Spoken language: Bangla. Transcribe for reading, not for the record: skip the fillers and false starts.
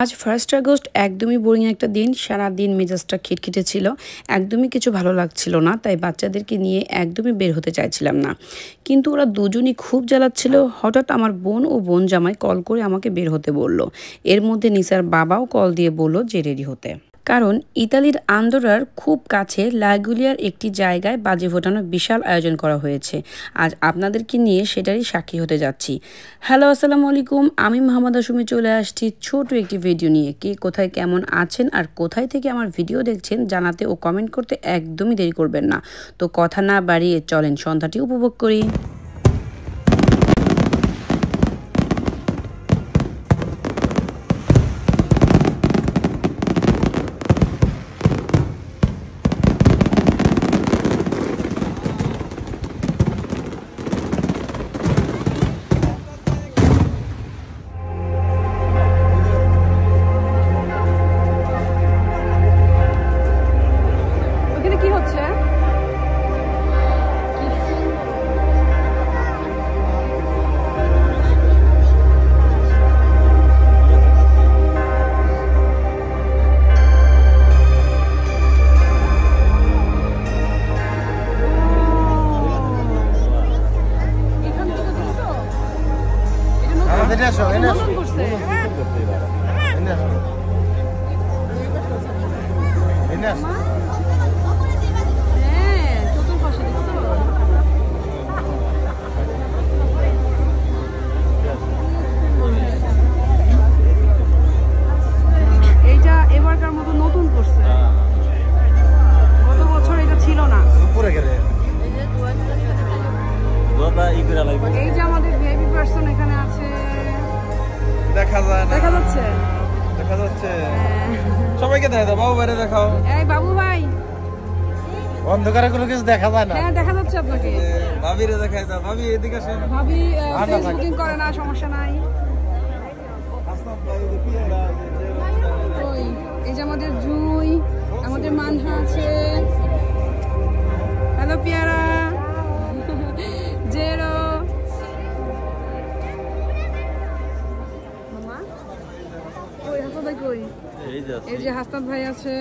আজ 1 আগস্ট একদমই বোরিং একটা দিন। সারা দিন মেজাজটা খিটখিটে ছিল, একদমই কিছু ভালো লাগছিল না, তাই বাচ্চাদেরকে নিয়ে একদমই বের হতে চাইছিলাম না। কিন্তু ওরা দুজনই খুব জ্বালাচ্ছিল। হঠাৎ আমার বোন ও বোন জামাই কল করে আমাকে বের হতে বলল। এর মধ্যে নিসার বাবাও কল দিয়ে বলল যে রেডি হতে, কারণ ইতালির আন্দোরার খুব কাছে লাগুলিয়ার একটি জায়গায় বাজি ফোটানোর বিশাল আয়োজন করা হয়েছে। আজ আপনাদেরকে নিয়ে সেটারই সাক্ষী হতে যাচ্ছি। হ্যালো, আসসালামু আলাইকুম। আমি মোহাম্মদ আশুমি চলে আসছি ছোট একটি ভিডিও নিয়ে। কে কোথায় কেমন আছেন আর কোথায় থেকে আমার ভিডিও দেখছেন জানাতে ও কমেন্ট করতে একদমই দেরি করবেন না। তো কথা না বাড়িয়ে চলেন সন্ধ্যাটি উপভোগ করি। এইটা এবারকার মতো নতুন করছে, গত বছর এটা ছিল না। এই যে আমাদের ভিআইপি পারসন এখানে আছে, দেখা যায় না, দেখা যাচ্ছে, দেখা যাচ্ছে। সবাইকে দেখা দাও, বাবু বাইরে দেখাও। এই বাবু ভাই, অন্ধকারে কোনো কিছু দেখা যায় না। হ্যাঁ দেখা যাচ্ছে আপনাকে। ভাবিরে দেখাই দাও, ভাবি এদিকে আসেন। ভাবি ফেসবুকিং করে না, সমস্যা নাই। ওই এই যে আমাদের জুই, আমাদের মানহা আছে। হ্যালো পিয়ারা, জেরো, মামা কই, হাসান ভাই কই? এই যে হাসান ভাই আছে।